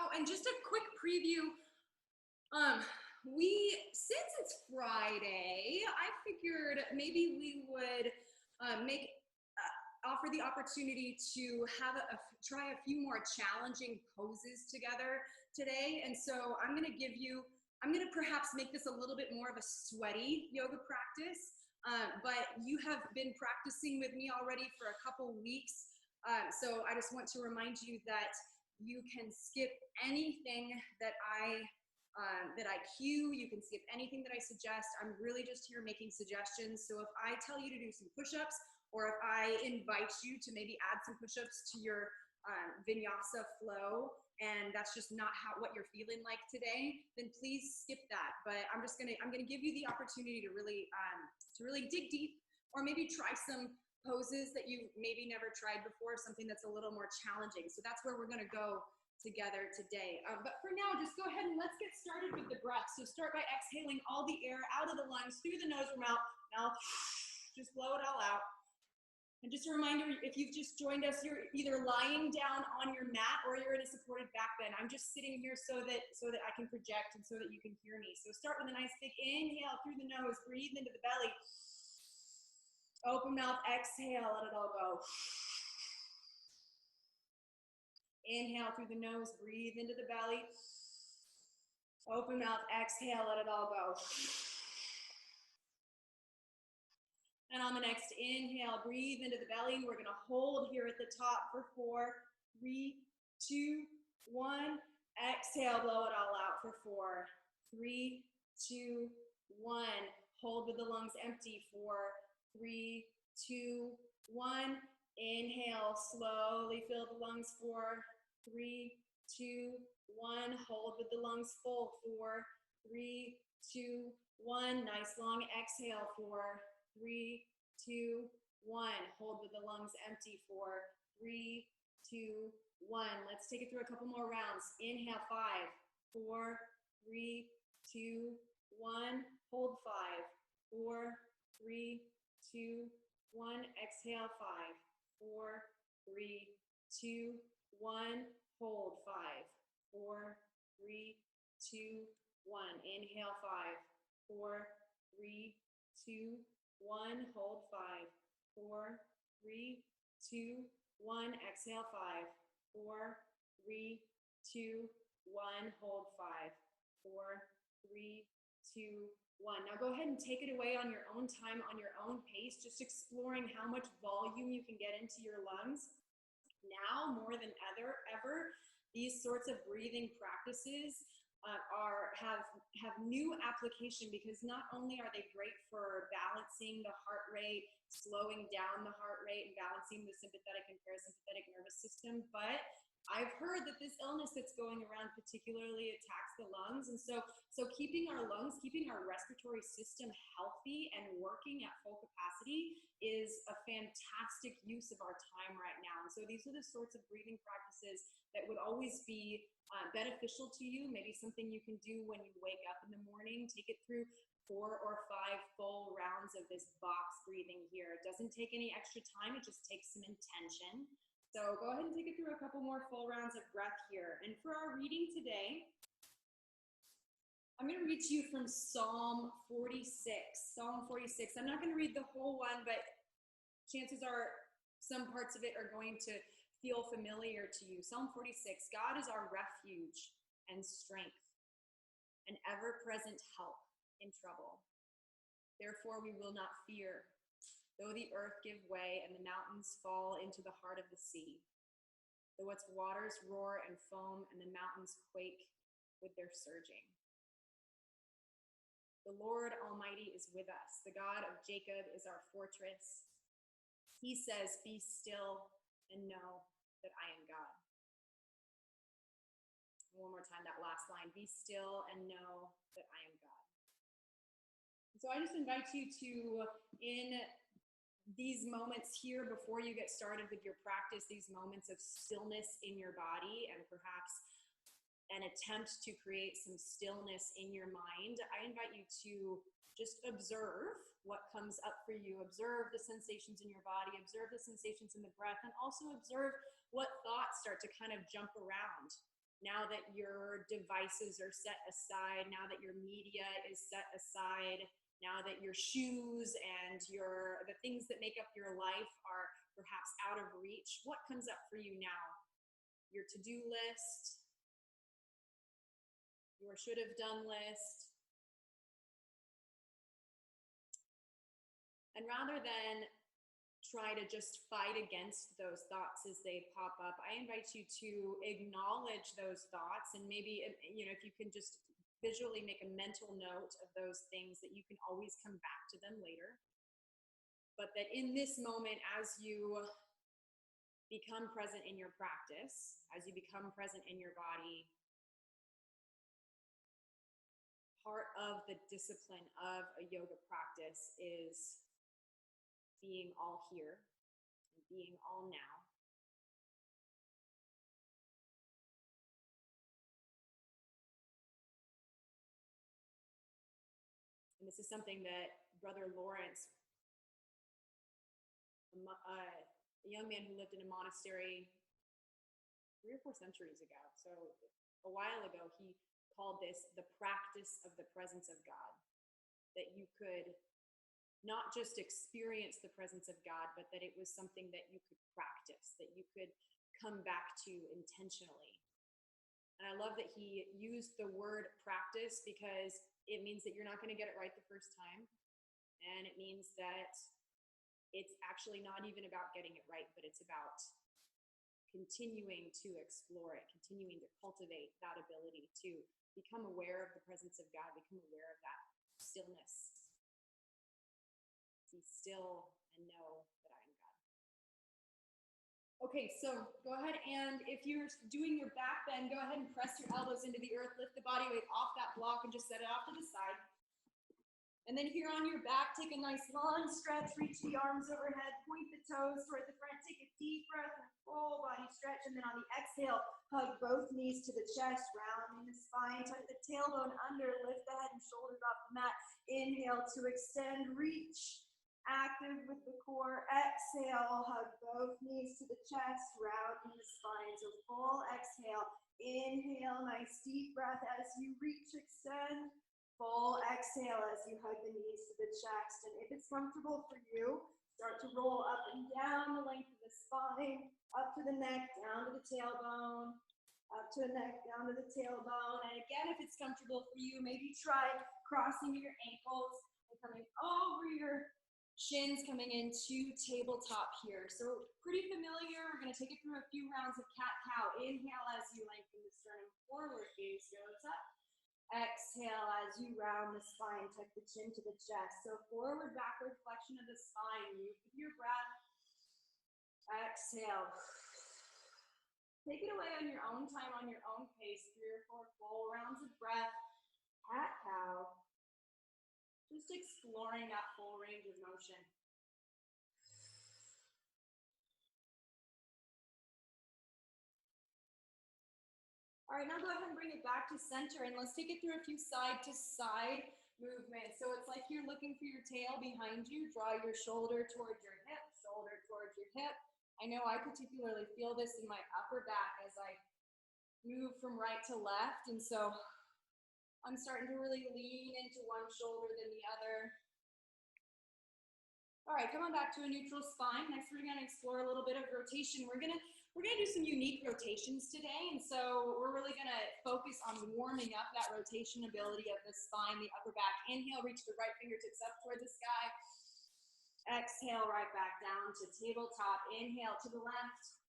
Oh, and just a quick preview. Since it's Friday, I figured maybe we would offer the opportunity to have try a few more challenging poses together today. And so I'm going to perhaps make this a little bit more of a sweaty yoga practice. But you have been practicing with me already for a couple weeks. So I just want to remind you that you can skip anything that I cue. You can skip anything that I suggest. I'm really just here making suggestions. So if I tell you to do some push-ups, or if I invite you to maybe add some push-ups to your vinyasa flow, and that's just not what you're feeling like today, then please skip that. But I'm gonna give you the opportunity to really dig deep, or maybe try some poses that you maybe never tried before, something that's a little more challenging. So that's where we're gonna go together today. But for now, just go ahead and let's get started with the breath. So start by exhaling all the air out of the lungs through the nose or mouth. Now, just blow it all out. And just a reminder, if you've just joined us, you're either lying down on your mat or you're in a supported back bend. I'm just sitting here so that I can project and so that you can hear me. So start with a nice big inhale through the nose, breathe into the belly. Open mouth, exhale, let it all go. Inhale through the nose, breathe into the belly. Open mouth, exhale, let it all go. And on the next inhale, breathe into the belly. We're gonna hold here at the top for 4, 3, 2, 1. Exhale, blow it all out for 4, 3, 2, 1. Hold with the lungs empty. 4, 3, 2, 1. Inhale, slowly fill the lungs. 4, 3, 2, 1. Hold with the lungs full. 4, 3, 2, 1. Nice long exhale. 4, 3, 2, 1. Hold with the lungs empty. 4, 3, 2, 1. Let's take it through a couple more rounds. Inhale, 5, 4, 3, 2, 1. Hold 5, 4, 3, 2, 1. Exhale, 5, 4, 3, 2, 1. Hold 5, 4, 3, 2, 1. Inhale, 5, 4, 3, 2, 1. Hold 5, 4, 3, 2, 1. Exhale, 5, 4, 3, 2, 1. Hold 5, 4, 3, 2, 1. Now go ahead and take it away on your own time, on your own pace, just exploring how much volume you can get into your lungs. Now, more than ever, these sorts of breathing practices have new application, because not only are they great for balancing the heart rate, slowing down the heart rate, and balancing the sympathetic and parasympathetic nervous system, but I've heard that this illness that's going around particularly attacks the lungs. And so keeping our lungs, keeping our respiratory system healthy and working at full capacity is a fantastic use of our time right now. And so these are the sorts of breathing practices that would always be beneficial to you. Maybe something you can do when you wake up in the morning. Take it through 4 or 5 full rounds of this box breathing here. It doesn't take any extra time. It just takes some intention. So go ahead and take it through a couple more full rounds of breath here. And for our reading today, I'm going to read to you from Psalm 46. Psalm 46. I'm not going to read the whole one, but chances are some parts of it are going to feel familiar to you. Psalm 46. God is our refuge and strength, an ever-present help in trouble. Therefore we will not fear, though the earth give way and the mountains fall into the heart of the sea, though its waters roar and foam and the mountains quake with their surging. The Lord Almighty is with us. The God of Jacob is our fortress. He says, "Be still and know that I am God." One more time, that last line, "Be still and know that I am God." So I just invite you to, in these moments here before you get started with your practice, these moments of stillness in your body and perhaps an attempt to create some stillness in your mind, I invite you to just observe what comes up for you. Observe the sensations in your body, observe the sensations in the breath, and also observe what thoughts start to kind of jump around. now that your devices are set aside, now that your media is set aside, now that your shoes and the things that make up your life are perhaps out of reach, what comes up for you now? Your to-do list, your should have done list. And rather than try to just fight against those thoughts as they pop up, I invite you to acknowledge those thoughts, and maybe, if you can just visually make a mental note of those things, that you can always come back to them later. But that in this moment, as you become present in your practice, as you become present in your body, part of the discipline of a yoga practice is being all here and being all now. And this is something that Brother Lawrence, a young man who lived in a monastery 3 or 4 centuries ago, so a while ago, he called this the practice of the presence of God. That you could not just experience the presence of God, but that it was something that you could practice, that you could come back to intentionally. And I love that he used the word practice, because it means that you're not going to get it right the first time. And it means that it's actually not even about getting it right, but it's about continuing to explore it, continuing to cultivate that ability to become aware of the presence of God, become aware of that stillness. Be still and know that I am God. Okay, so go ahead, and if you're doing your back bend, go ahead and press your elbows into the earth, lift the body weight off that block and just set it off to the side. And then here on your back, take a nice long stretch, reach the arms overhead, point the toes toward the front, take a deep breath and full body stretch. And then on the exhale, hug both knees to the chest, rounding the spine, tuck the tailbone under, lift the head and shoulders off the mat. Inhale to extend, reach. Active with the core. Exhale, hug both knees to the chest, rounding the spine. So full exhale, inhale, nice deep breath as you reach, extend. Full exhale as you hug the knees to the chest. And if it's comfortable for you, start to roll up and down the length of the spine, up to the neck, down to the tailbone, up to the neck, down to the tailbone. And again, if it's comfortable for you, maybe try crossing your ankles and coming over your shins, coming into tabletop here. So pretty familiar. We're going to take it through a few rounds of cat-cow. Inhale as you lengthen the sternum forward, gaze goes up. Exhale as you round the spine, tuck the chin to the chest. So forward, backward flexion of the spine. Move with your breath. Exhale. Take it away on your own time, on your own pace. 3 or 4 full rounds of breath. Cat-cow. Just exploring that full range of motion. All right, now go ahead and bring it back to center, and let's take it through a few side-to-side movements. So it's like you're looking for your tail behind you. Draw your shoulder towards your hip, shoulder towards your hip. I know I particularly feel this in my upper back as I move from right to left, and so I'm starting to really lean into one shoulder than the other. All right, come on back to a neutral spine. Next, we're gonna explore a little bit of rotation. We're gonna do some unique rotations today, and so we're really gonna focus on warming up that rotation ability of the spine, the upper back. Inhale, reach the right fingertips up toward the sky. Exhale, right back down to tabletop. Inhale to the left.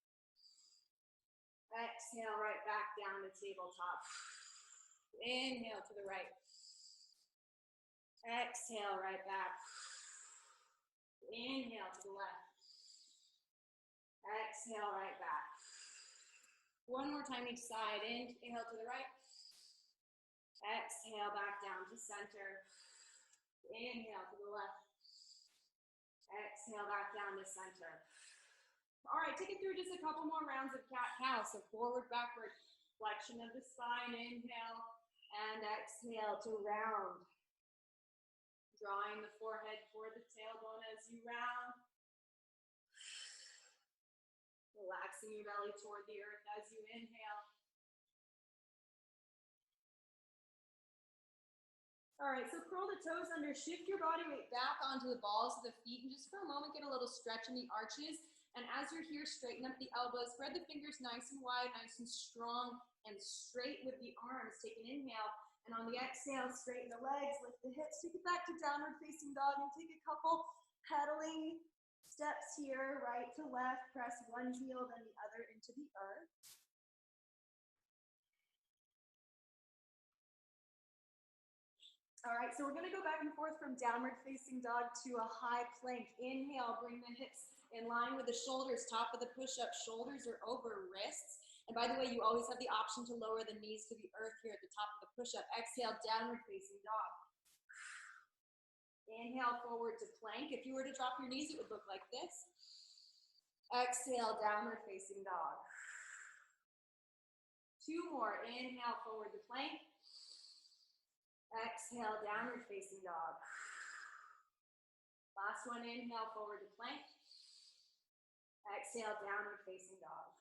Exhale, right back down to tabletop. Inhale to the right. Exhale, right back. Inhale to the left. Exhale, right back. One more time each side. Inhale to the right. Exhale, back down to center. Inhale to the left. Exhale, back down to center. All right, take it through just a couple more rounds of cat-cow. So forward, backward, flexion of the spine. Inhale and exhale to round. Drawing the forehead toward the tailbone as you round. Relaxing your belly toward the earth as you inhale. All right, so curl the toes under, shift your body weight back onto the balls of the feet, and just for a moment, get a little stretch in the arches. And as you're here, straighten up the elbows, spread the fingers nice and wide, nice and strong, and straight with the arms. Take an inhale, and on the exhale, straighten the legs, lift the hips, take it back to downward facing dog, and take a couple pedaling steps here, right to left, press one heel, then the other into the earth. All right, so we're gonna go back and forth from downward facing dog to a high plank. Inhale, bring the hips in line with the shoulders, top of the push-up, shoulders are over wrists. And by the way, you always have the option to lower the knees to the earth here at the top of the push-up. Exhale, downward facing dog. Inhale, forward to plank. If you were to drop your knees, it would look like this. Exhale, downward facing dog. Two more. Inhale, forward to plank. Exhale, downward facing dog. Last one, inhale, forward to plank. Exhale, downward facing dog.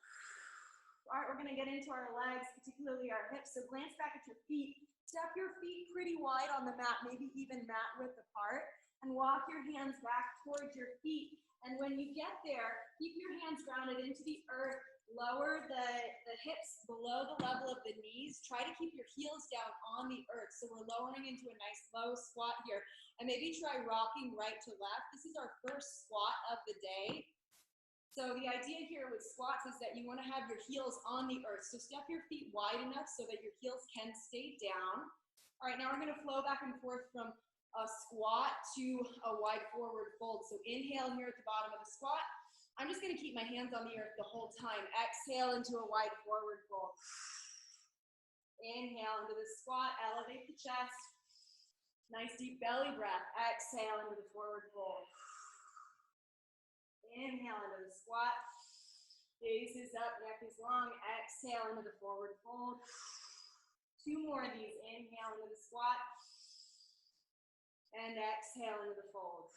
All right, we're gonna get into our legs, particularly our hips. So glance back at your feet. Step your feet pretty wide on the mat, maybe even mat width apart, and walk your hands back towards your feet. And when you get there, keep your hands grounded into the earth. Lower the hips below the level of the knees. Try to keep your heels down on the earth. So we're lowering into a nice low squat here. And maybe try rocking right to left. This is our first squat of the day. So the idea here with squats is that you want to have your heels on the earth. So step your feet wide enough so that your heels can stay down. All right, now we're going to flow back and forth from a squat to a wide forward fold. So inhale here at the bottom of the squat. I'm just going to keep my hands on the earth the whole time. Exhale into a wide forward fold. Inhale into the squat, elevate the chest. Nice deep belly breath. Exhale into the forward fold. Inhale into the squat. Gaze is up, neck is long. Exhale into the forward fold. Two more of these. Inhale into the squat. And exhale into the fold.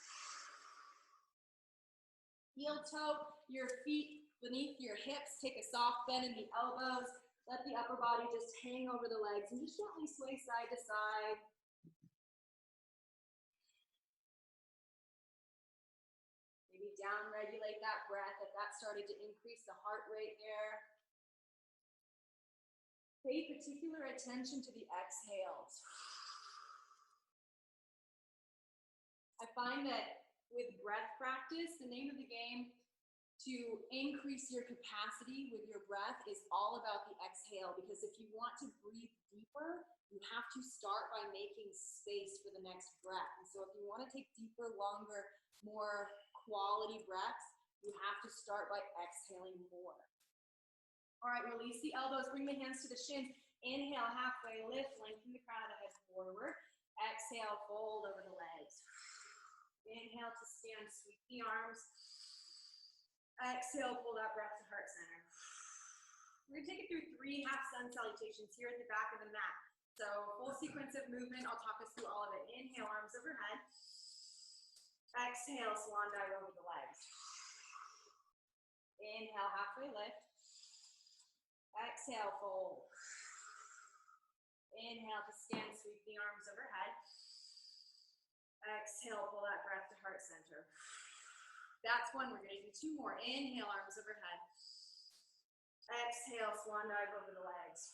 Heel toe your feet beneath your hips. Take a soft bend in the elbows. Let the upper body just hang over the legs and just gently sway side to side. Maybe down regulate that breath if that started to increase the heart rate there. Pay particular attention to the exhales. I find that with breath practice, the name of the game to increase your capacity with your breath is all about the exhale, because if you want to breathe deeper, you have to start by making space for the next breath. And so if you want to take deeper, longer, more quality breaths, you have to start by exhaling more. All right, release the elbows, bring the hands to the shins. Inhale, halfway lift, lengthen the crown of the head forward. Exhale, fold over the legs. Inhale to stand, sweep the arms. Exhale, pull that breath to heart center. We're gonna take it through 3 half sun salutations here at the back of the mat. So full sequence of movement, I'll talk us through all of it. Inhale, arms overhead. Exhale, swan dive over the legs. Inhale, halfway lift. Exhale, fold. Inhale to stand, sweep the arms overhead. Exhale, pull that breath to heart center. That's one. We're going to do 2 more. Inhale, arms overhead. Exhale, swan dive over the legs.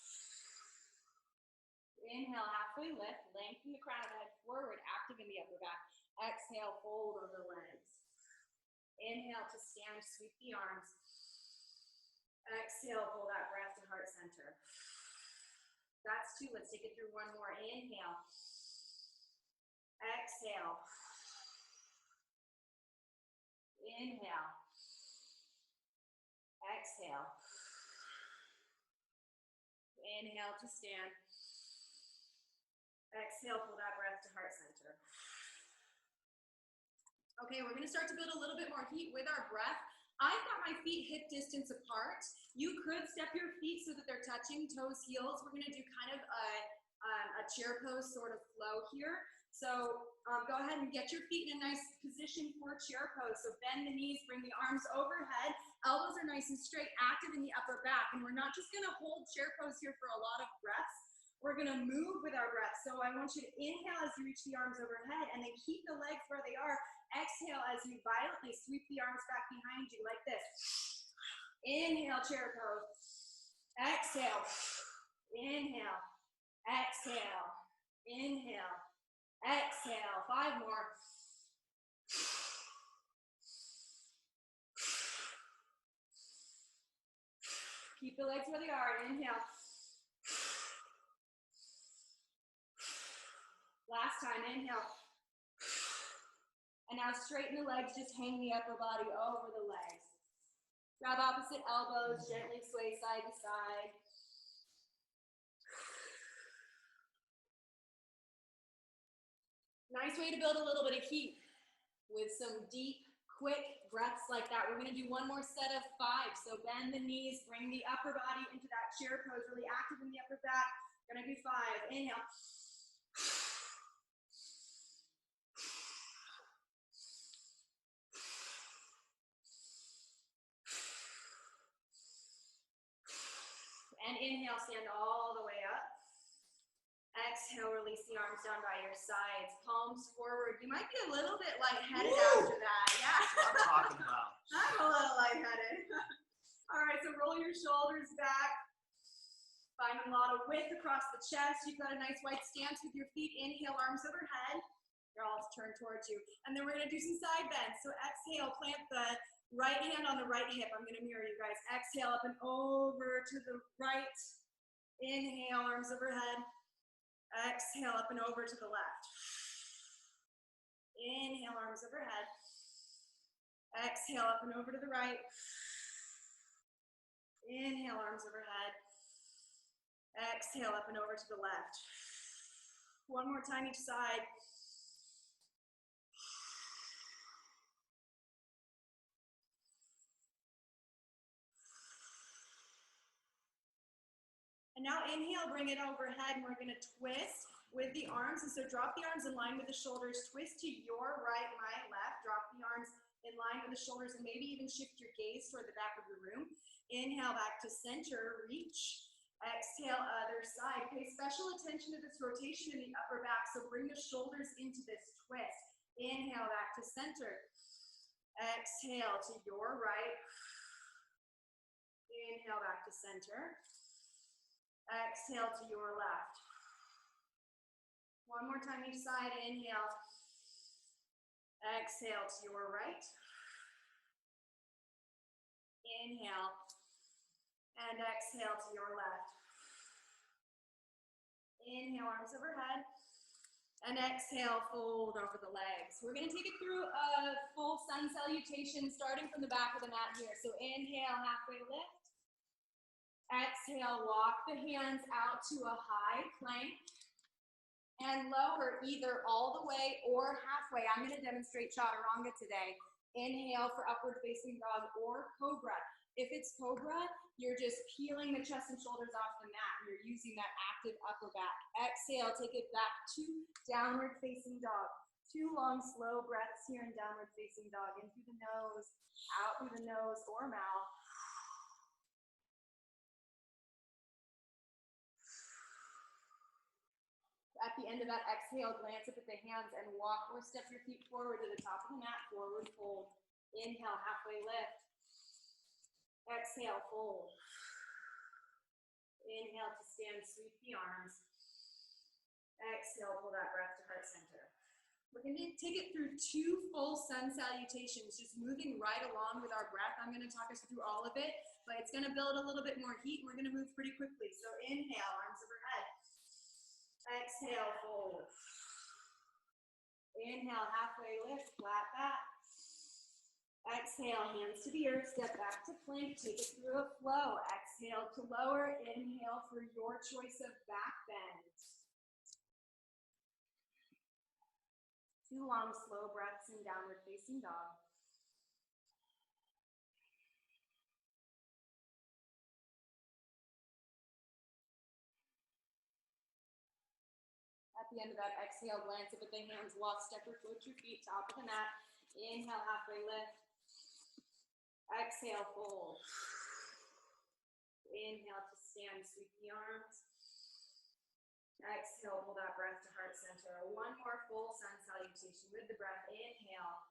Inhale, halfway lift. Lengthen the crown of the head forward, active in the upper back. Exhale, fold over the legs. Inhale to stand, sweep the arms. Exhale, pull that breath to heart center. That's 2. Let's take it through 1 more. Inhale. Exhale. Inhale. Exhale. Inhale to stand. Exhale, pull that breath to heart center. Okay, we're going to start to build a little bit more heat with our breath. I've got my feet hip distance apart. You could step your feet so that they're touching, toes, heels. We're going to do kind of a chair pose sort of flow here. So go ahead and get your feet in a nice position for chair pose. So bend the knees, bring the arms overhead. Elbows are nice and straight, active in the upper back. And we're not just going to hold chair pose here for a lot of breaths. We're gonna move with our breath. So I want you to inhale as you reach the arms overhead and then keep the legs where they are. Exhale as you violently sweep the arms back behind you like this. Inhale, chair pose. Exhale. Inhale. Exhale. Inhale. Exhale. 5 more. Keep the legs where they are. Inhale. Last time, inhale. And now straighten the legs, just hang the upper body over the legs. Grab opposite elbows, gently sway side to side. Nice way to build a little bit of heat with some deep, quick breaths like that. We're gonna do one more set of 5. So bend the knees, bring the upper body into that chair pose, really active in the upper back. We're gonna do 5. Inhale. And inhale, stand all the way up. Exhale, release the arms down by your sides, palms forward. You might be a little bit lightheaded after that. Yeah. That's what I'm talking about. I'm a little lightheaded. All right, so roll your shoulders back. Find a lot of width across the chest. You've got a nice wide stance with your feet. Inhale, arms overhead. They're all turned towards you. And then we're gonna do some side bends. So exhale, plant the right hand on the right hip. I'm gonna mirror you guys. Exhale, up and over to the right. Inhale, arms overhead. Exhale, up and over to the left. Inhale, arms overhead. Exhale, up and over to the right. Inhale, arms overhead. Exhale, up and over to the left. One more time each side. And now inhale, bring it overhead, and we're gonna twist with the arms. And so drop the arms in line with the shoulders, twist to your right, my left, drop the arms in line with the shoulders, and maybe even shift your gaze toward the back of the room. Inhale, back to center, reach. Exhale, other side. Pay special attention to this rotation in the upper back, so bring the shoulders into this twist. Inhale, back to center. Exhale to your right. Inhale, back to center. Exhale to your left. One more time each side. Inhale. Exhale to your right. Inhale. And exhale to your left. Inhale, arms overhead. And exhale, fold over the legs. We're gonna take it through a full sun salutation, starting from the back of the mat here. So inhale, halfway lift. Exhale, walk the hands out to a high plank and lower either all the way or halfway. I'm going to demonstrate chaturanga today. Inhale for upward facing dog or cobra. If it's cobra, you're just peeling the chest and shoulders off the mat. You're using that active upper back. Exhale, take it back to downward facing dog. 2 long, slow breaths here in downward facing dog. In through the nose, out through the nose or mouth. At the end of that exhale, glance up at the hands and walk or step your feet forward to the top of the mat, forward fold. Inhale, halfway lift. Exhale, fold. Inhale to stand, sweep the arms. Exhale, pull that breath to heart center. We're going to take it through 2 full sun salutations, just moving right along with our breath. I'm going to talk us through all of it, but it's going to build a little bit more heat. We're going to move pretty quickly. So inhale, arms overhead. Exhale, fold. Inhale, halfway lift, flat back. Exhale, hands to the earth, step back to plank, take it through a flow. Exhale to lower, inhale for your choice of back bend. 2 long, slow breaths in downward facing dog. At the end of that exhale, glance up at the hands, walk, step or float your feet, top of the mat. Inhale, halfway lift. Exhale, fold. Inhale to stand, sweep the arms. Exhale, pull that breath to heart center. One more full sun salutation with the breath. Inhale.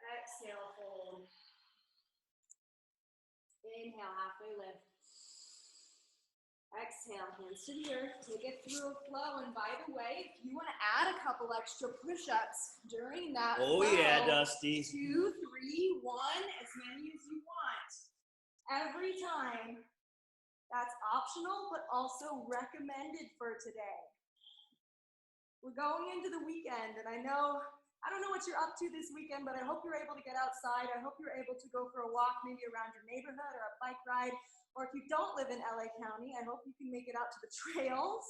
Exhale, fold. Inhale, halfway lift. Exhale, hands to the earth. Take it through a flow. And by the way, if you want to add a couple extra push-ups during that flow, yeah, Dusty. 2, 3, 1, as many as you want. Every time. That's optional, but also recommended for today. We're going into the weekend, and I don't know what you're up to this weekend, but I hope you're able to get outside. I hope you're able to go for a walk, maybe around your neighborhood or a bike ride. Or if you don't live in LA County, I hope you can make it out to the trails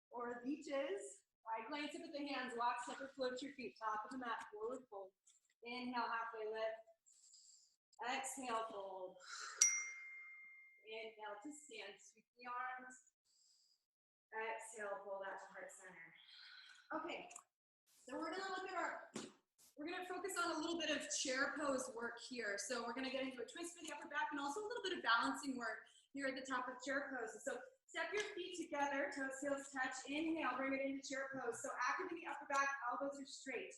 or beaches. All right, glance up at the hands, walk, step, or float your feet, top of the mat, forward fold. Inhale, halfway lift. Exhale, fold. Inhale to stand, sweep the arms. Exhale, pull that to heart center. Okay, so we're gonna focus on a little bit of chair pose work here. So we're gonna get into a twist for the upper back and also a little bit of balancing work here at the top of chair pose. So step your feet together, toes, heels touch. Inhale, bring it into chair pose. So active in the upper back, elbows are straight.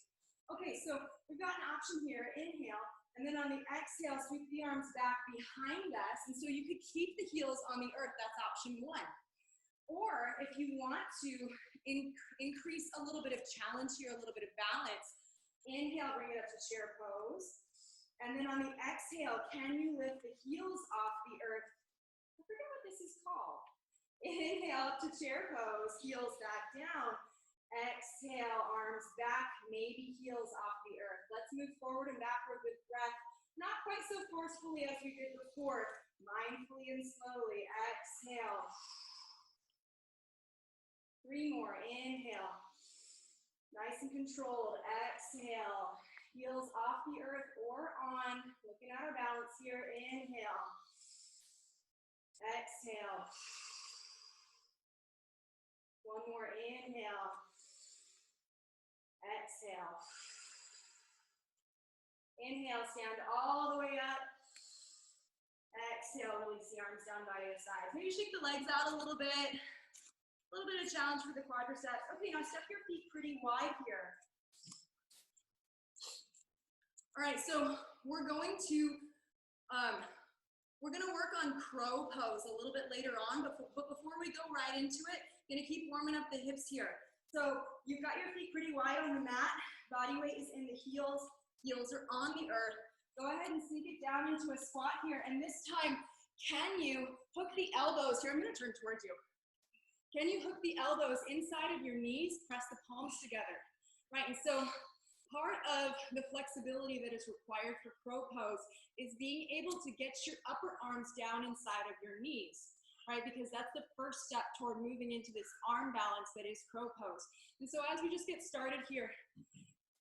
Okay, so we've got an option here. Inhale. And then on the exhale, sweep the arms back behind us. And so you could keep the heels on the earth. That's option 1. Or if you want to increase a little bit of challenge here, a little bit of balance, inhale, bring it up to chair pose. And then on the exhale, can you lift the heels off the earth? I forget what this is called. Inhale up to chair pose, heels back down. Exhale, arms back, maybe heels off the earth. Let's move forward and backward with breath. Not quite so forcefully as we did before. Mindfully and slowly. Exhale. 3 more. Inhale. Nice and controlled. Exhale. Heels off the earth or on. Looking at our balance here. Inhale. Exhale. 1 more. Inhale. Exhale. Inhale, stand all the way up. Exhale, release the arms down by your sides. Maybe shake the legs out a little bit. A little bit of challenge for the quadriceps. Okay, now step your feet pretty wide here. All right, so we're going to work on crow pose a little bit later on, but before we go right into it, gonna keep warming up the hips here. So you've got your feet pretty wide on the mat. Body weight is in the heels. Heels are on the earth. Go ahead and sneak it down into a squat here. And this time, can you hook the elbows here? I'm gonna turn towards you. Can you hook the elbows inside of your knees? Press the palms together, right? And so part of the flexibility that is required for crow pose is being able to get your upper arms down inside of your knees, right? Because that's the first step toward moving into this arm balance that is crow pose. And so as we just get started here,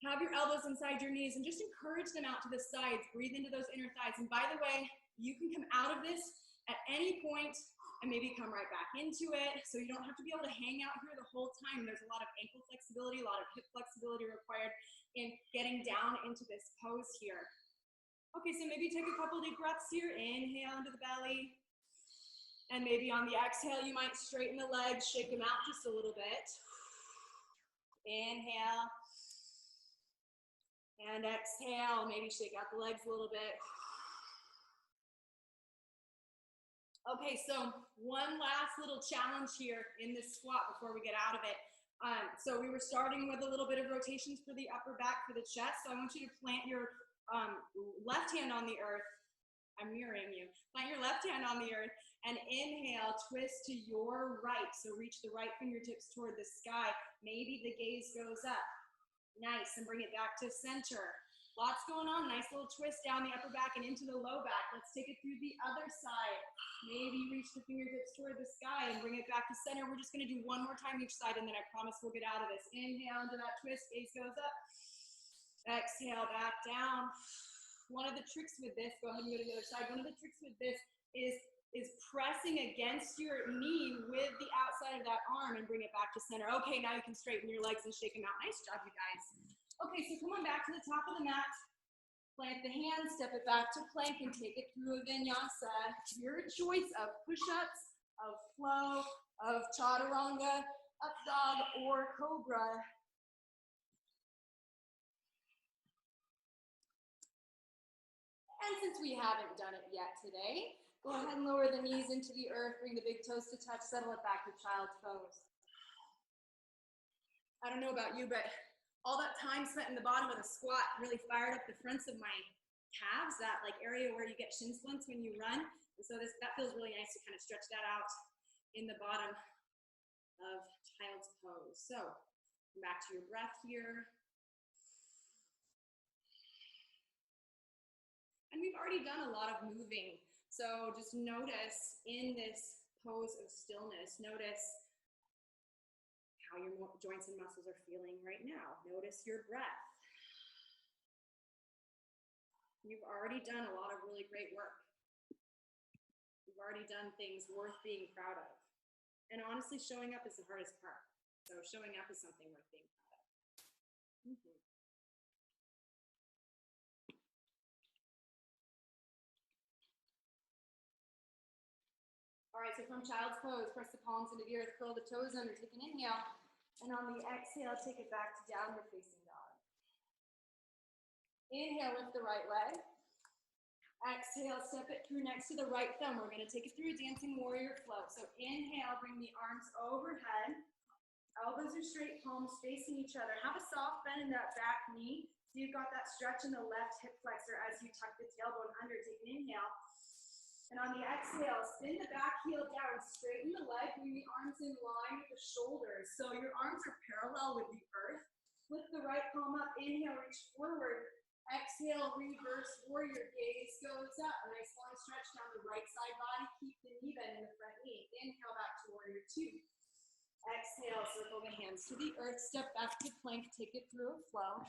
have your elbows inside your knees and just encourage them out to the sides. Breathe into those inner thighs. And by the way, you can come out of this at any point and maybe come right back into it. So you don't have to be able to hang out here the whole time. There's a lot of ankle flexibility, a lot of hip flexibility required in getting down into this pose here. Okay, so maybe take a couple deep breaths here. Inhale into the belly. And maybe on the exhale, you might straighten the legs, shake them out just a little bit. Inhale. And exhale, maybe shake out the legs a little bit. Okay, so one last little challenge here in this squat before we get out of it. So we were starting with a little bit of rotations for the upper back, for the chest. So I want you to plant your left hand on the earth. I'm mirroring you. Plant your left hand on the earth and inhale, twist to your right. So reach the right fingertips toward the sky. Maybe the gaze goes up. Nice, and bring it back to center. Lots going on, nice little twist down the upper back and into the low back. Let's take it through the other side. Maybe reach the fingertips toward the sky and bring it back to center. We're just gonna do one more time each side and then I promise we'll get out of this. Inhale into that twist, gaze goes up. Exhale, back down. One of the tricks with this, go ahead and go to the other side. One of the tricks with this is pressing against your knee with the outside of that arm and bring it back to center. Okay, now you can straighten your legs and shake them out. Nice job, you guys. Okay, so come on back to the top of the mat. Plant the hands, step it back to plank and take it through a vinyasa. Your choice of push-ups of flow, of chaturanga, up dog, or cobra. And since we haven't done it yet today, go ahead and lower the knees into the earth, bring the big toes to touch, settle it back to child's pose. I don't know about you, but all that time spent in the bottom of the squat really fired up the fronts of my calves, that like area where you get shin splints when you run. And so that feels really nice to kind of stretch that out in the bottom of child's pose. So come back to your breath here. And we've already done a lot of moving. So just notice in this pose of stillness, notice how your joints and muscles are feeling right now. Notice your breath. You've already done a lot of really great work. You've already done things worth being proud of. And honestly, showing up is the hardest part. So showing up is something worth being proud of. All right, so from child's pose, press the palms into the earth, curl the toes under, take an inhale. And on the exhale, take it back to downward facing dog. Inhale, lift the right leg. Exhale, step it through next to the right thumb. We're gonna take it through a dancing warrior flow. So inhale, bring the arms overhead. Elbows are straight, palms facing each other. Have a soft bend in that back knee. So you've got that stretch in the left hip flexor as you tuck the tailbone under. Take an inhale. And on the exhale, spin the back heel down, straighten the leg, bring the arms in line with the shoulders. So your arms are parallel with the earth. Lift the right palm up, inhale, reach forward. Exhale, reverse warrior, gaze goes up. A nice long stretch down the right side body. Keep the knee bend in the front knee. Inhale back to warrior two. Exhale, circle the hands to the earth, step back to plank, take it through a flow.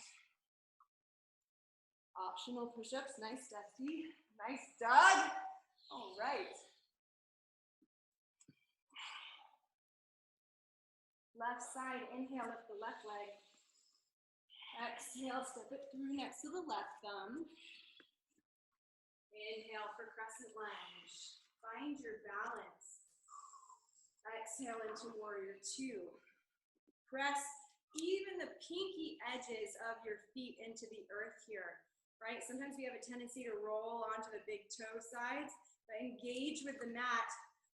Optional push-ups, nice zesty, nice Doug. All right. Left side, inhale, lift the left leg. Exhale, step it through next to the left thumb. Inhale for crescent lunge. Find your balance. Exhale into warrior two. Press even the pinky edges of your feet into the earth here, right? Sometimes we have a tendency to roll onto the big toe sides. But engage with the mat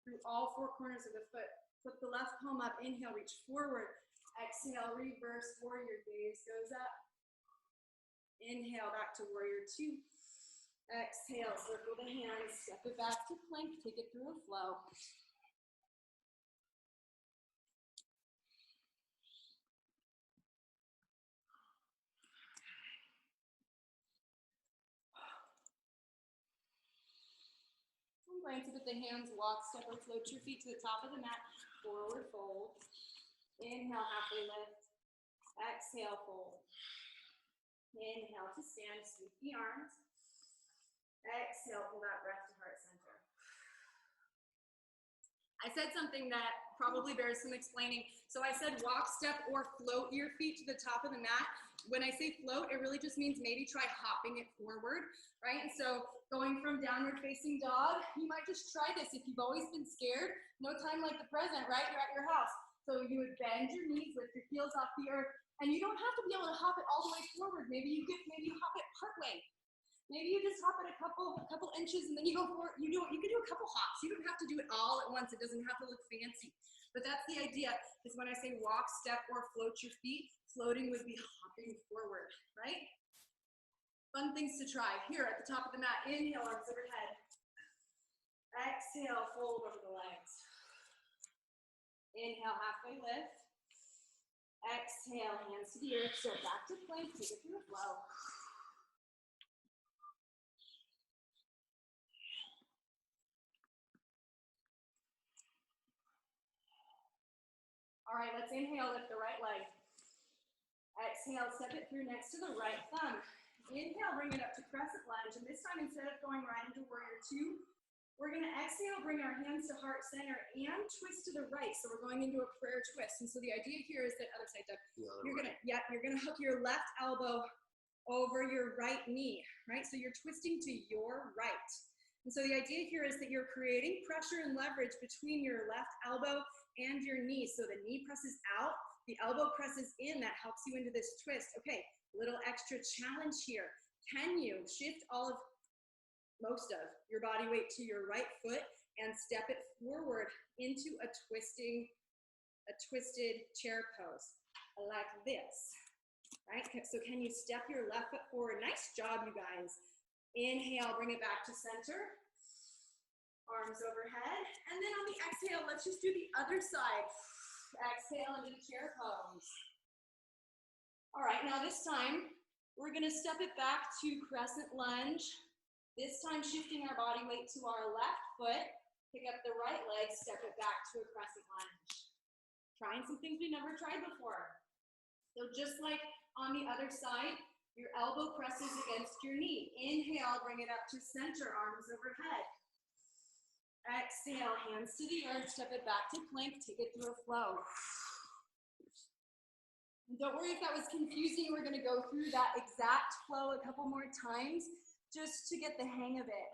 through all four corners of the foot. Flip the left palm up, inhale, reach forward. Exhale, reverse warrior, gaze goes up. Inhale, back to warrior two. Exhale, circle the hands, step it back to plank, take it through a flow. Going to put the hands, walk, step, or float your feet to the top of the mat, forward fold. Inhale, halfway lift. Exhale, fold. Inhale to stand, sweep the arms. Exhale, pull that breath to heart center. I said something that probably bears some explaining. So I said walk, step, or float your feet to the top of the mat. When I say float, it really just means maybe try hopping it forward, right? And so going from downward facing dog, you might just try this. If you've always been scared, no time like the present, right? You're at your house. So you would bend your knees, lift your heels off the earth, and you don't have to be able to hop it all the way forward. Maybe you hop it part way. Maybe you just hop it a couple inches and then you go for it. You can do a couple hops. You don't have to do it all at once. It doesn't have to look fancy. But that's the idea, is when I say walk, step, or float your feet, floating would be hopping forward, right? Fun things to try. Here at the top of the mat, inhale, arms overhead. Exhale, fold over the legs. Inhale, halfway lift. Exhale, hands to the earth, step back to plank, take it through a flow. All right, let's inhale, lift the right leg. Exhale, step it through next to the right thumb. Inhale, bring it up to crescent lunge. And this time, instead of going right into warrior two, we're gonna exhale, bring our hands to heart center and twist to the right. So we're going into a prayer twist. And so the idea here is that, other side, Doug, you're gonna hook your left elbow over your right knee, right? So you're twisting to your right. And so the idea here is that you're creating pressure and leverage between your left elbow and your knee. So the knee presses out, the elbow presses in, that helps you into this twist. Okay, little extra challenge here. Can you shift most of your body weight to your right foot and step it forward into a twisted chair pose like this, right? So can you step your left foot forward? Nice job, you guys. Inhale, bring it back to center. Arms overhead. And then on the exhale, let's just do the other side. Exhale into the chair pose. All right, now this time, we're gonna step it back to crescent lunge. This time shifting our body weight to our left foot. Pick up the right leg, step it back to a crescent lunge. Trying some things we've never tried before. So just like on the other side, your elbow presses against your knee. Inhale, bring it up to center, arms overhead. Exhale, hands to the earth, step it back to plank, take it through a flow. And don't worry if that was confusing, we're gonna go through that exact flow a couple more times just to get the hang of it.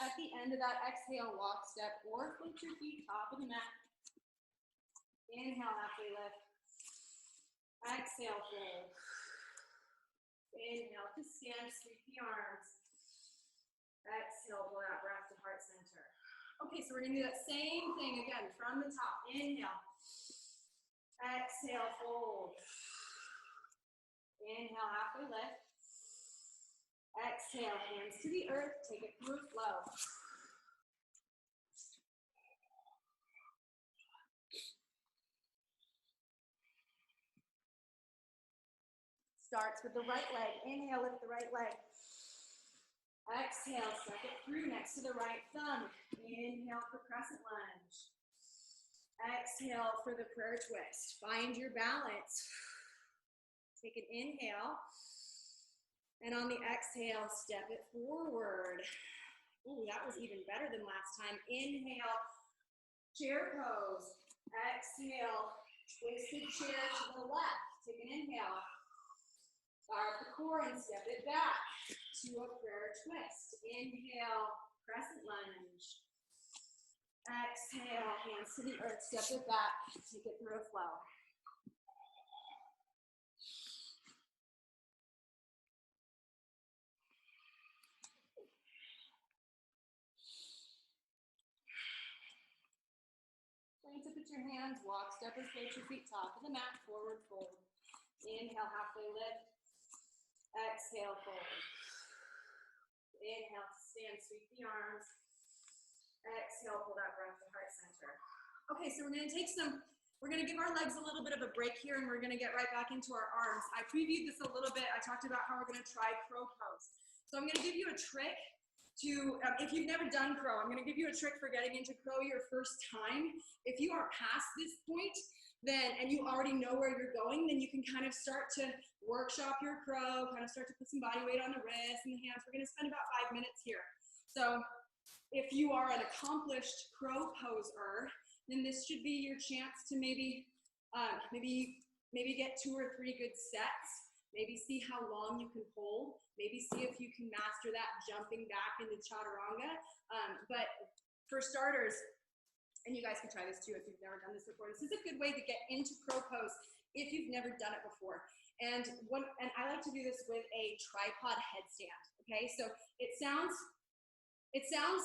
At the end of that exhale, walk, step, or flip your feet top of the mat. Inhale, halfway lift. Exhale, fold. Inhale to stand, sweep the arms. Exhale, blow out breath to heart center. Okay, so we're gonna do that same thing again from the top. Inhale. Exhale, fold. Inhale, halfway lift. Exhale, hands to the earth, take it through a flow. Starts with the right leg. Inhale, lift the right leg. Exhale, suck it through next to the right thumb. Inhale for crescent lunge. Exhale for the prayer twist. Find your balance. Take an inhale. And on the exhale, step it forward. Ooh, that was even better than last time. Inhale, chair pose. Exhale, twisted chair to the left. Take an inhale. Fire up the core and step it back to a prayer twist. Inhale, crescent lunge. Exhale, hands to the earth, step it back, take it through a flow. Going to put your hands, walk, step, or float your feet top of the mat, forward fold. Inhale, halfway lift. Exhale, fold. Inhale to stand, sweep the arms. Exhale, pull that breath to heart center. Okay, so we're gonna give our legs a little bit of a break here and we're gonna get right back into our arms. I previewed this a little bit. I talked about how we're gonna try crow pose. So I'm gonna give you a trick to, if you've never done crow, I'm gonna give you a trick for getting into crow your first time. If you are past this point, and you already know where you're going, then you can kind of start to workshop your crow, kind of start to put some body weight on the wrists and the hands. We're gonna spend about 5 minutes here. So if you are an accomplished crow poser, then this should be your chance to maybe get 2 or 3 good sets, maybe see how long you can hold, maybe see if you can master that jumping back into chaturanga. But for starters, and you guys can try this too if you've never done this before. This is a good way to get into crow pose if you've never done it before. And I like to do this with a tripod headstand. Okay, so it sounds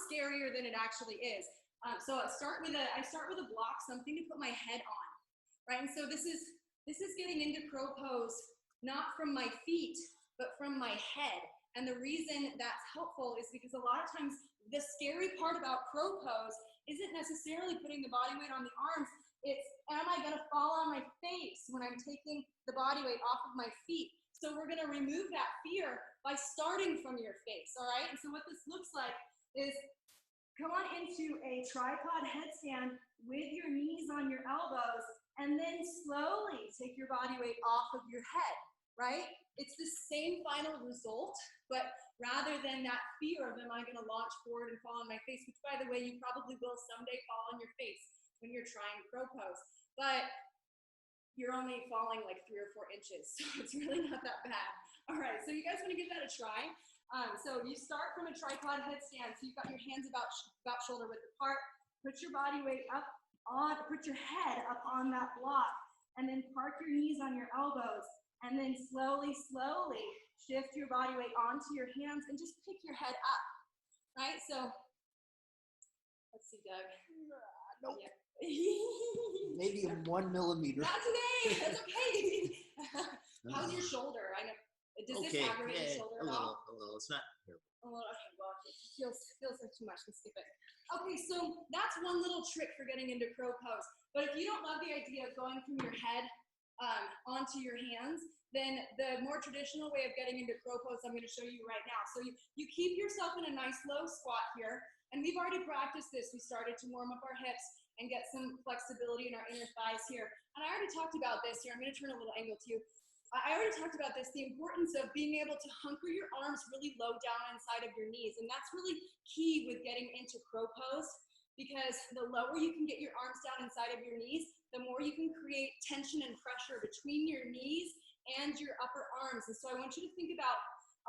scarier than it actually is. So I start with a block, something to put my head on, right? And so this is getting into crow pose not from my feet but from my head. And the reason that's helpful is because a lot of times the scary part about crow pose isn't necessarily putting the body weight on the arms. It's, am I gonna fall on my face when I'm taking the body weight off of my feet? So we're gonna remove that fear by starting from your face, all right? And so what this looks like is come on into a tripod headstand with your knees on your elbows, and then slowly take your body weight off of your head, right? It's the same final result, but rather than that fear of am I going to launch forward and fall on my face, which by the way, you probably will someday fall on your face when you're trying crow pose, but you're only falling like 3 or 4 inches, so it's really not that bad. All right, so you guys want to give that a try. So you start from a tripod headstand. So you've got your hands about shoulder width apart. Put your body weight up on, put your head up on that block, and then park your knees on your elbows. And then slowly, slowly shift your body weight onto your hands and just pick your head up, right? So let's see, Doug. Nope. Yeah. Maybe 1 millimeter. That's okay. That's okay. How's your shoulder? I know. Does this aggravate your shoulder at all? A little. It's not terrible. A little. Okay, well, it feels like too much. Let's skip it. Okay, so that's one little trick for getting into crow pose. But if you don't love the idea of going from your head onto your hands, then the more traditional way of getting into crow pose I'm going to show you right now. So you keep yourself in a nice low squat here, and we've already practiced this. We started to warm up our hips and get some flexibility in our inner thighs here. And I already talked about this here. I'm going to turn a little angle to you. I already talked about this, the importance of being able to hunker your arms really low down inside of your knees. And that's really key with getting into crow pose, because the lower you can get your arms down inside of your knees, the more you can create tension and pressure between your knees and your upper arms. And so I want you to think about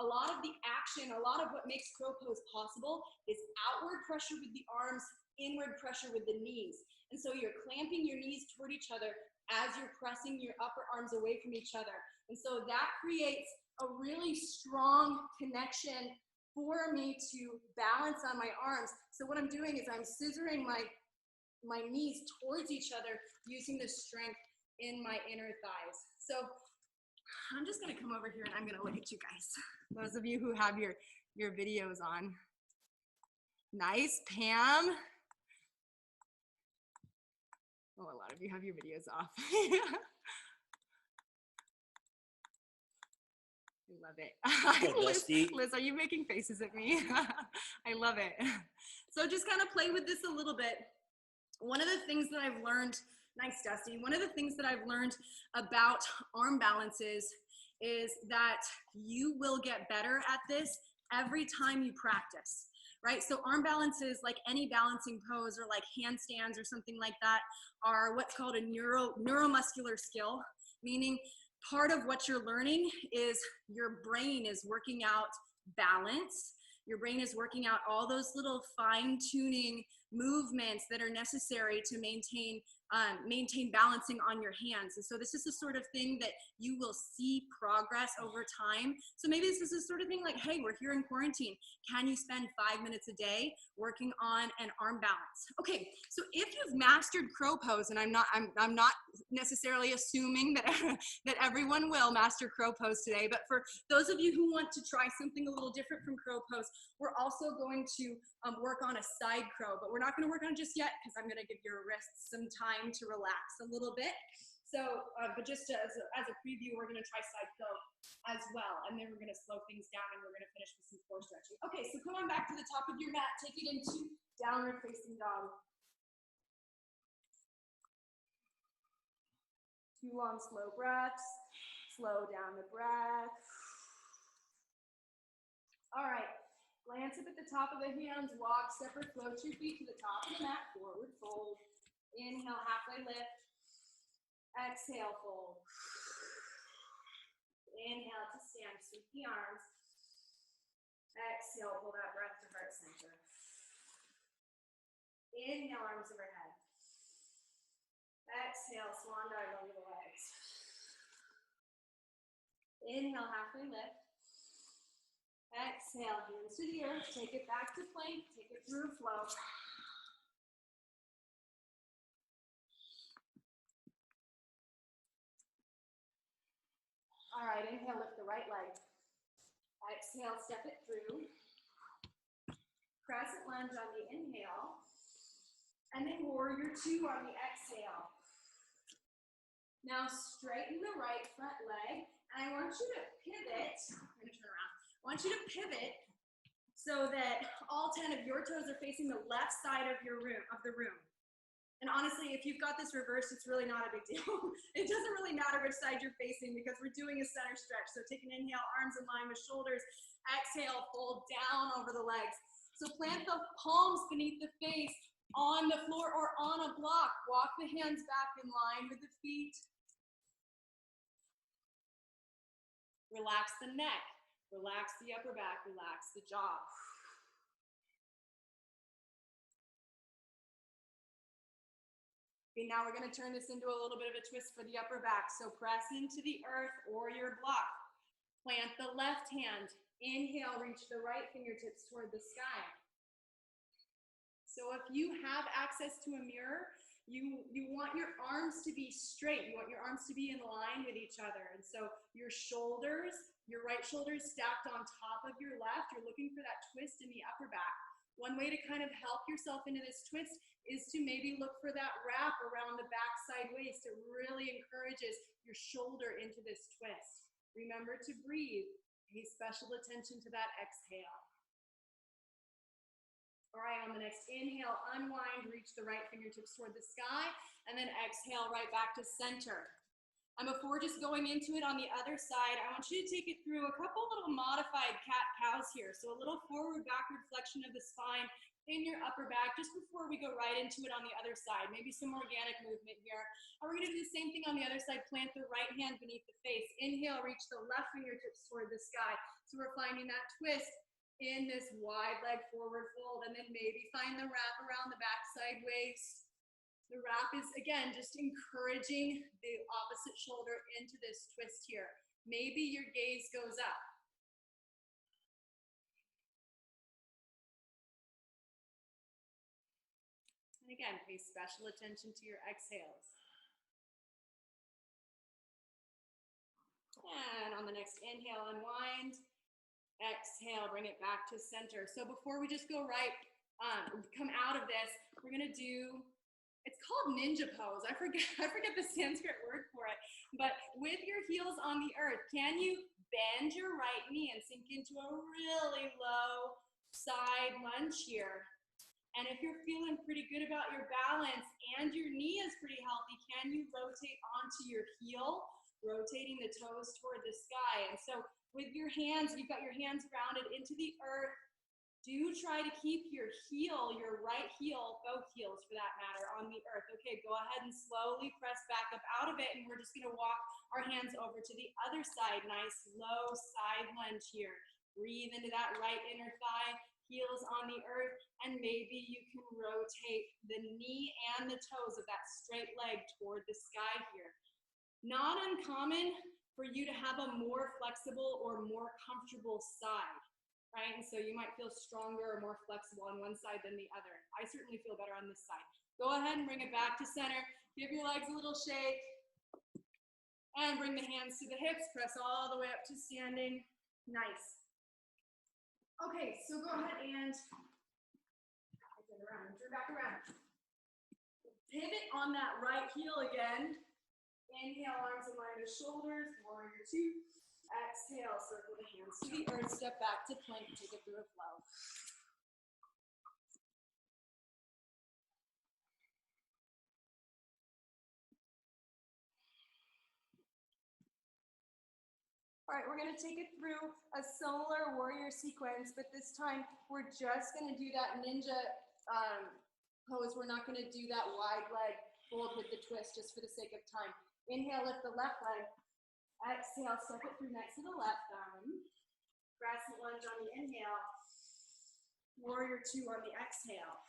a lot of the action, a lot of what makes crow pose possible is outward pressure with the arms, inward pressure with the knees. And so you're clamping your knees toward each other as you're pressing your upper arms away from each other. And so that creates a really strong connection for me to balance on my arms. So what I'm doing is I'm scissoring my knees towards each other using the strength in my inner thighs. So I'm just gonna come over here and I'm gonna look at you guys. Those of you who have your videos on. Nice, Pam. Oh, a lot of you have your videos off. I love it. Liz, are you making faces at me? I love it. So just kind of play with this a little bit. One of the things that I've learned, nice Dusty, one of the things that I've learned about arm balances is that you will get better at this every time you practice, right? So arm balances, like any balancing pose or like handstands or something like that, are what's called a neuromuscular skill, meaning part of what you're learning is your brain is working out balance. Your brain is working out all those little fine-tuning movements that are necessary to maintain balancing on your hands. And so this is the sort of thing that you will see progress over time. So maybe this is the sort of thing like, hey, we're here in quarantine. Can you spend 5 minutes a day working on an arm balance? Okay, so if you've mastered crow pose, and I'm not necessarily assuming that that everyone will master crow pose today, but for those of you who want to try something a little different from crow pose, we're also going to work on a side crow, but we're not going to work on it just yet because I'm going to give your wrists some time to relax a little bit. So, but just as a preview, we're going to try side crow as well, and then we're going to slow things down and we're going to finish with some core stretching. Okay, so come on back to the top of your mat, take it into downward facing dog. 2 long slow breaths, slow down the breath. All right, glance up at the top of the hands, walk, step or float your feet to the top of the mat, forward fold. Inhale, halfway lift. Exhale, fold. Inhale to stand, sweep the arms. Exhale, pull that breath to heart center. Inhale, arms overhead. Exhale, swan dive over the legs. Inhale, halfway lift. Exhale, hands to the earth, take it back to plank, take it through flow. All right, inhale, lift the right leg. Exhale, step it through. Crescent lunge on the inhale. And then warrior 2 on the exhale. Now straighten the right front leg. And I want you to pivot. I'm going to turn around. I want you to pivot so that all 10 of your toes are facing the left side of the room. And honestly, if you've got this reversed, it's really not a big deal. It doesn't really matter which side you're facing because we're doing a center stretch. So take an inhale, arms in line with shoulders. Exhale, fold down over the legs. So plant the palms beneath the face on the floor or on a block. Walk the hands back in line with the feet. Relax the neck, relax the upper back, relax the jaw. Okay, now we're gonna turn this into a little bit of a twist for the upper back. So press into the earth or your block. Plant the left hand. Inhale, reach the right fingertips toward the sky. So if you have access to a mirror, you want your arms to be straight. You want your arms to be in line with each other. And so your shoulders, your right shoulder is stacked on top of your left. You're looking for that twist in the upper back. One way to kind of help yourself into this twist is to maybe look for that wrap around the backside waist. It really encourages your shoulder into this twist. Remember to breathe. Pay special attention to that exhale. All right, on the next inhale, unwind, reach the right fingertips toward the sky, and then exhale right back to center. And before just going into it on the other side, I want you to take it through a couple little modified cat-cows here. So a little forward-backward flexion of the spine in your upper back just before we go right into it on the other side. Maybe some organic movement here. And we're gonna do the same thing on the other side. Plant the right hand beneath the face. Inhale, reach the left fingertips toward the sky. So we're finding that twist in this wide leg forward fold, and then maybe find the wrap around the backside waist. The wrap is, again, just encouraging the opposite shoulder into this twist here. Maybe your gaze goes up. And again, pay special attention to your exhales. And on the next inhale, unwind. Exhale, bring it back to center. So before we just go right, come out of this, we're gonna do, it's called ninja pose. I forget the Sanskrit word for it. But with your heels on the earth, can you bend your right knee and sink into a really low side lunge here? And if you're feeling pretty good about your balance and your knee is pretty healthy, can you rotate onto your heel, rotating the toes toward the sky? And so with your hands, you've got your hands grounded into the earth. Do try to keep your heel, your right heel, both heels for that matter, on the earth. Okay, go ahead and slowly press back up out of it, and we're just gonna walk our hands over to the other side. Nice low side lunge here. Breathe into that right inner thigh, heels on the earth, and maybe you can rotate the knee and the toes of that straight leg toward the sky here. Not uncommon for you to have a more flexible or more comfortable side, right? And so you might feel stronger or more flexible on one side than the other. I certainly feel better on this side. Go ahead and bring it back to center. Give your legs a little shake. And bring the hands to the hips. Press all the way up to standing. Nice. Okay, so go ahead and turn around, turn back around. Pivot on that right heel again. Inhale, arms in line with shoulders, warrior two. Exhale, circle the hands to the earth, step back to plank, take it through a flow. All right, we're gonna take it through a similar warrior sequence, but this time we're just gonna do that ninja pose. We're not gonna do that wide leg fold with the twist just for the sake of time. Inhale, lift the left leg. Exhale, step it through next to the left thumb. Crescent lunge on the inhale. Warrior two on the exhale.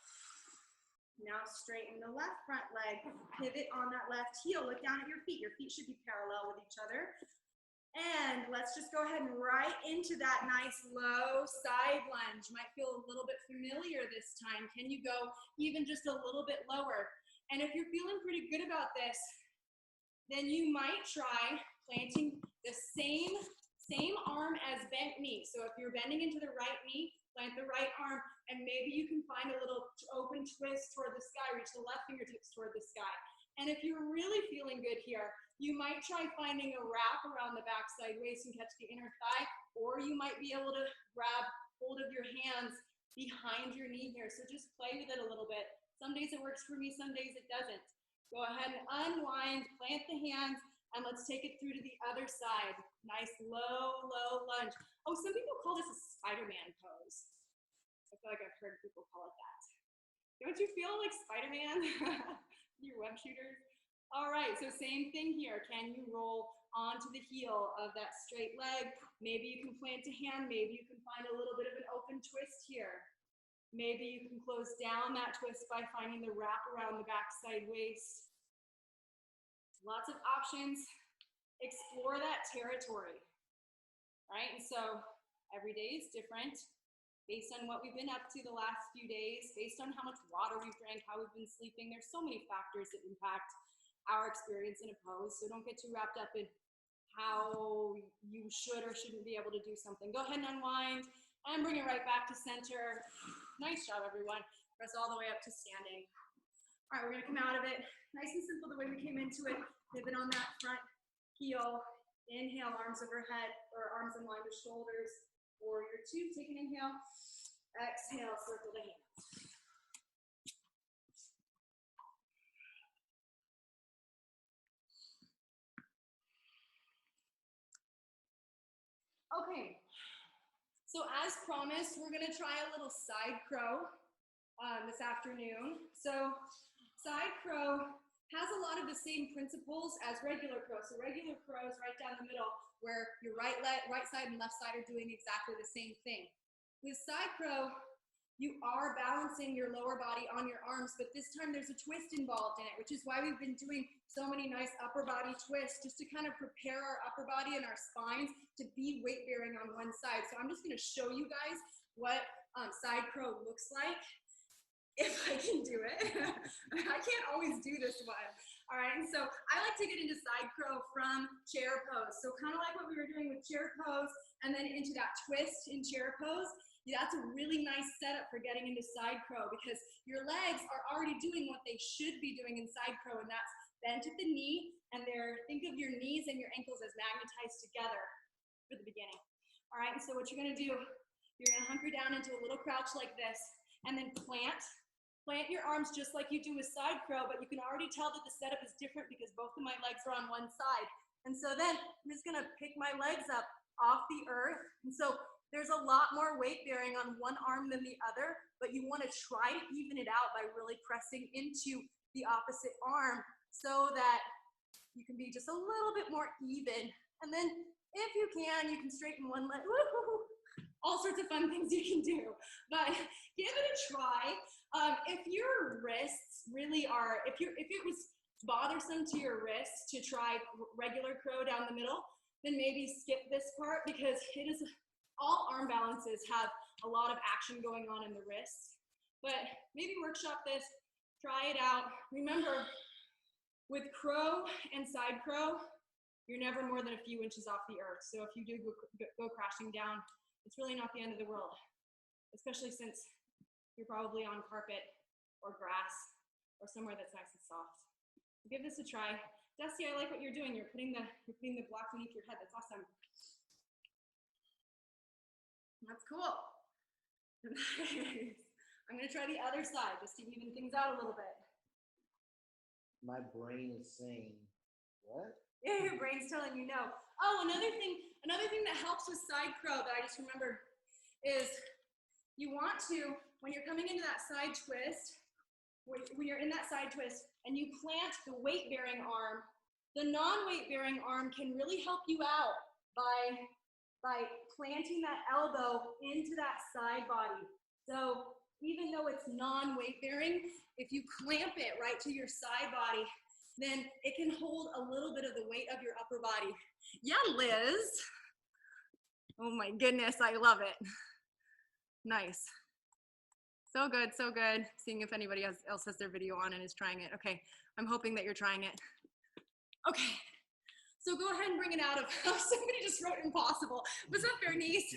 Now straighten the left front leg. Pivot on that left heel. Look down at your feet. Your feet should be parallel with each other. And let's just go ahead and right into that nice low side lunge. Might feel a little bit familiar this time. Can you go even just a little bit lower? And if you're feeling pretty good about this, then you might try planting the same arm as bent knee. So if you're bending into the right knee, plant the right arm, and maybe you can find a little open twist toward the sky, reach the left fingertips toward the sky. And if you're really feeling good here, you might try finding a wrap around the backside waist and catch the inner thigh, or you might be able to grab hold of your hands behind your knee here. So just play with it a little bit. Some days it works for me, some days it doesn't. Go ahead and unwind, plant the hands, and let's take it through to the other side. Nice low, low lunge. Oh, some people call this a Spider-Man pose. I feel like I've heard people call it that. Don't you feel like Spider-Man? Your web shooters? All right, so same thing here. Can you roll onto the heel of that straight leg. Maybe you can plant a hand, maybe you can find a little bit of an open twist here. Maybe you can close down that twist by finding the wrap around the backside waist. Lots of options. Explore that territory, right? And so every day is different based on what we've been up to the last few days, based on how much water we've drank, how we've been sleeping. There's so many factors that impact our experience in a pose, so don't get too wrapped up in how you should or shouldn't be able to do something. Go ahead and unwind and bring it right back to center. Nice job, everyone. Press all the way up to standing. All right, we're gonna come out of it. Nice and simple the way we came into it. Pivot on that front heel. Inhale, arms overhead, or arms in line with shoulders. Warrior two, take an inhale. Exhale, circle the hands. Okay, so as promised, we're gonna try a little side crow this afternoon. So side crow has a lot of the same principles as regular crow. So regular crow is right down the middle where your right side and left side are doing exactly the same thing. With side crow, you are balancing your lower body on your arms, but this time there's a twist involved in it, which is why we've been doing so many nice upper body twists, just to kind of prepare our upper body and our spines to be weight bearing on one side. So I'm just gonna show you guys what side crow looks like, if I can do it. I can't always do this one. All right, and so I like to get into side crow from chair pose. So kind of like what we were doing with chair pose, and then into that twist in chair pose. Yeah, that's a really nice setup for getting into side crow, because your legs are already doing what they should be doing in side crow, and that's bent at the knee, and think of your knees and your ankles as magnetized together for the beginning. All right, and so what you're gonna do, you're gonna hunker down into a little crouch like this, and then plant your arms just like you do with side crow, but you can already tell that the setup is different because both of my legs are on one side. And so then I'm just gonna pick my legs up off the earth, and so there's a lot more weight bearing on one arm than the other, but you want to try to even it out by really pressing into the opposite arm so that you can be just a little bit more even. And then if you can straighten one leg. Woo-hoo-hoo. All sorts of fun things you can do, but give it a try. If your wrists really are, if it was bothersome to your wrists to try regular crow down the middle, then maybe skip this part, because it is, all arm balances have a lot of action going on in the wrists, but maybe workshop this, try it out. Remember, with crow and side crow, you're never more than a few inches off the earth. So if you do go crashing down, it's really not the end of the world, especially since you're probably on carpet or grass or somewhere that's nice and soft. So give this a try. Dusty, I like what you're doing. You're putting the block beneath your head. That's awesome. That's cool. I'm gonna try the other side just to even things out a little bit. My brain is saying, what? Yeah, your brain's telling you no. Oh, another thing that helps with side crow that I just remembered is you want to, when you're coming into that side twist, when you're in that side twist and you plant the weight-bearing arm, the non-weight-bearing arm can really help you out by planting that elbow into that side body. So even though it's non-weight bearing, if you clamp it right to your side body, then it can hold a little bit of the weight of your upper body. Yeah, Liz. Oh my goodness, I love it. Nice. So good, so good. Seeing if anybody else has their video on and is trying it. Okay, I'm hoping that you're trying it. Okay. So go ahead and bring it out of, somebody just wrote impossible. Was that Bernice?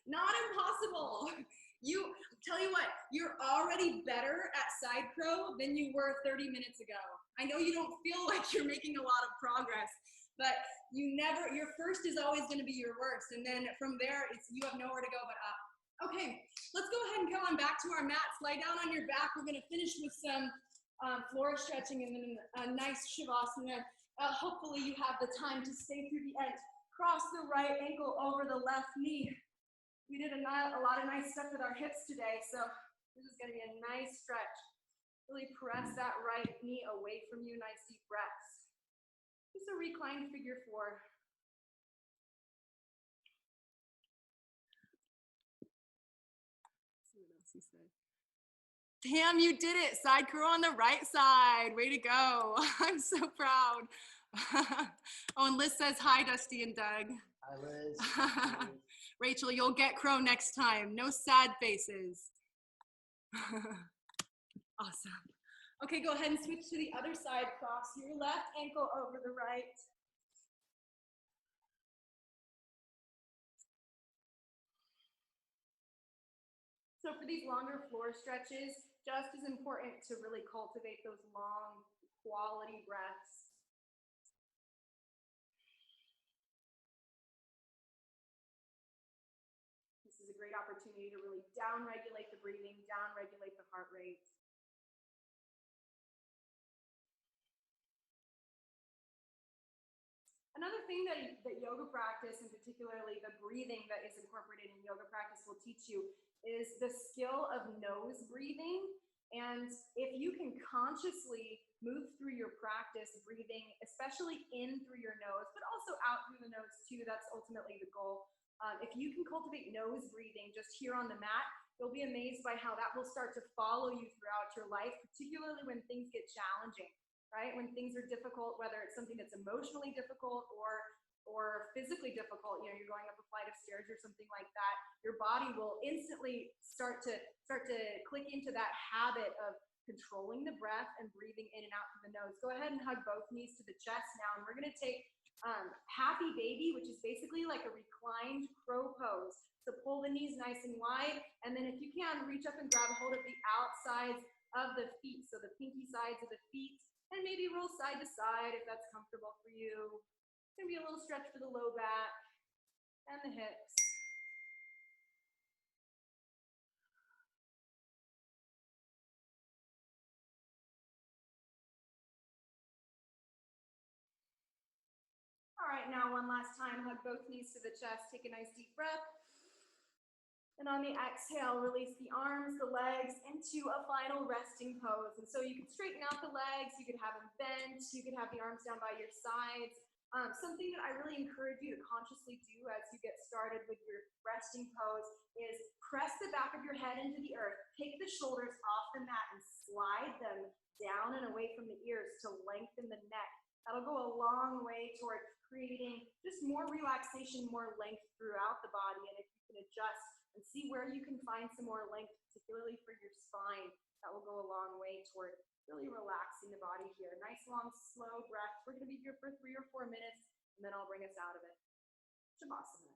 Not impossible. Tell you what, you're already better at side crow than you were 30 minutes ago. I know you don't feel like you're making a lot of progress, but your first is always gonna be your worst. And then from there, you have nowhere to go but up. Okay, let's go ahead and come on back to our mats. Lie down on your back. We're gonna finish with some floor stretching and then a nice shavasana. Hopefully you have the time to stay through the end. Cross the right ankle over the left knee. We did a lot of nice stuff with our hips today, so this is gonna be a nice stretch. Really press that right knee away from you, nice deep breaths. Just a reclined figure four. See what else he said. Damn, you did it. Side curl on the right side. Way to go. I'm so proud. Oh, and Liz says hi, Dusty and Doug. Hi, Liz. Rachel, you'll get crow next time. No sad faces. Awesome. Okay, go ahead and switch to the other side. Cross your left ankle over the right. So for these longer floor stretches, just as important to really cultivate those long quality breaths. This is a great opportunity to really down-regulate the breathing, down-regulate the heart rate. Another thing that yoga practice, and particularly the breathing that is incorporated in yoga practice, will teach you is the skill of nose breathing. And if you can consciously move through your practice breathing, especially in through your nose, but also out through the nose too, that's ultimately the goal. If you can cultivate nose breathing just here on the mat, you'll be amazed by how that will start to follow you throughout your life, particularly when things get challenging. Right? When things are difficult, whether it's something that's emotionally difficult or physically difficult, you know, you're going up a flight of stairs or something like that, your body will instantly start to click into that habit of controlling the breath and breathing in and out through the nose. Go ahead and hug both knees to the chest now, and we're going to take happy baby, which is basically like a reclined crow pose. So pull the knees nice and wide, and then if you can, reach up and grab hold of the outsides of the feet, so the pinky sides of the feet, and maybe roll side to side if that's comfortable for you. It's gonna be a little stretch for the low back and the hips. All right, now one last time, hug both knees to the chest, take a nice deep breath. And on the exhale, release the arms, the legs into a final resting pose. And so you can straighten out the legs, you could have them bent, you could have the arms down by your sides. Something that I really encourage you to consciously do as you get started with your resting pose is press the back of your head into the earth, take the shoulders off the mat and slide them down and away from the ears to lengthen the neck. That'll go a long way toward creating just more relaxation, more length throughout the body. And if you can adjust and see where you can find some more length, particularly for your spine, that will go a long way toward really relaxing the body here. Nice, long, slow breath. We're going to be here for 3 or 4 minutes, and then I'll bring us out of it. Shavasana.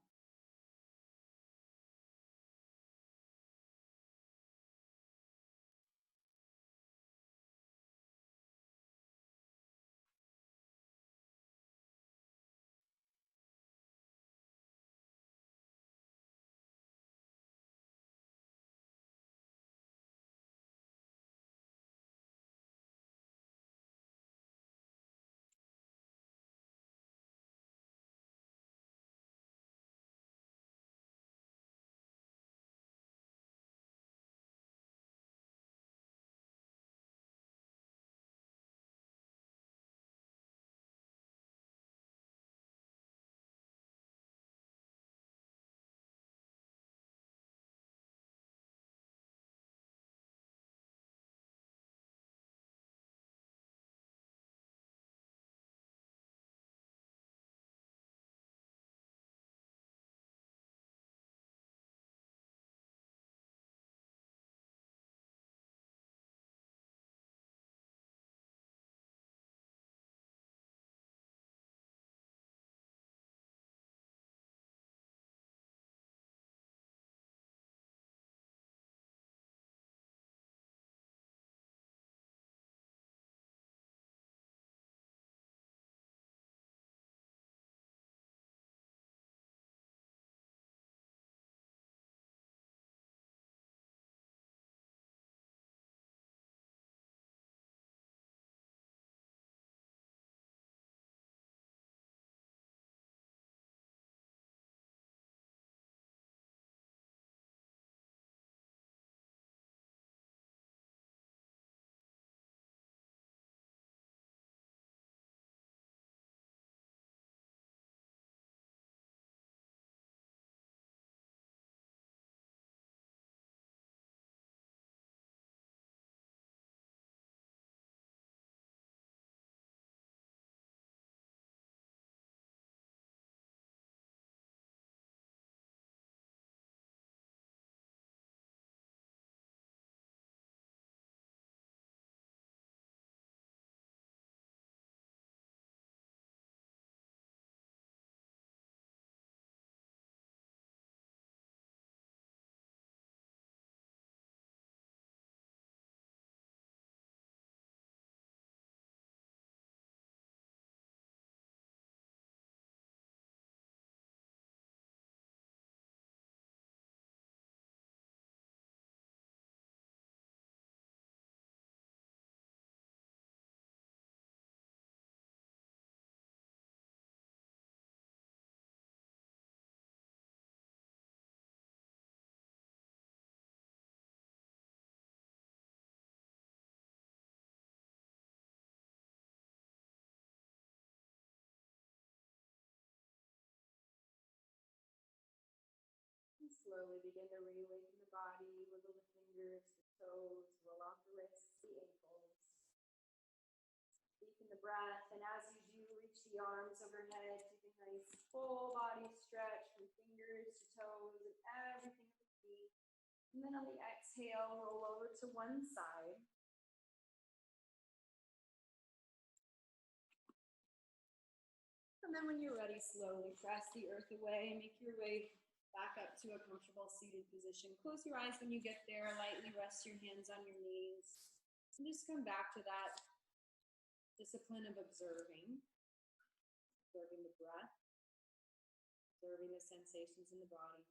slowly begin to reawaken the body, wiggle the fingers, the toes, roll out the wrists, the ankles. Deepen the breath, and as you do, reach the arms overhead, take a nice full body stretch from fingers to toes and everything in between. And then on the exhale, roll over to one side. And then when you're ready, slowly press the earth away and make your way back up to a comfortable seated position. Close your eyes when you get there. Lightly rest your hands on your knees. And just come back to that discipline of observing the breath, observing the sensations in the body.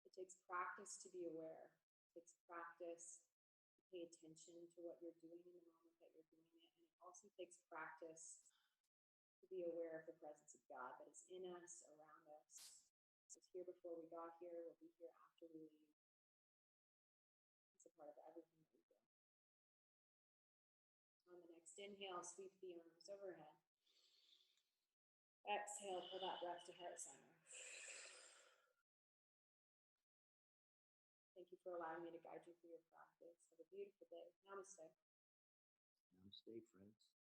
It takes practice to be aware. It takes practice to pay attention to what you're doing in the moment that you're doing it. And it also takes practice to be aware of the presence of God that is in us, around us. It was here before we got here, will be here after we leave. It's a part of everything that we do. On the next inhale, sweep the arms overhead. Exhale, pull that breath to heart center. Thank you for allowing me to guide you through your practice. Have a beautiful day. Namaste. Namaste, friends.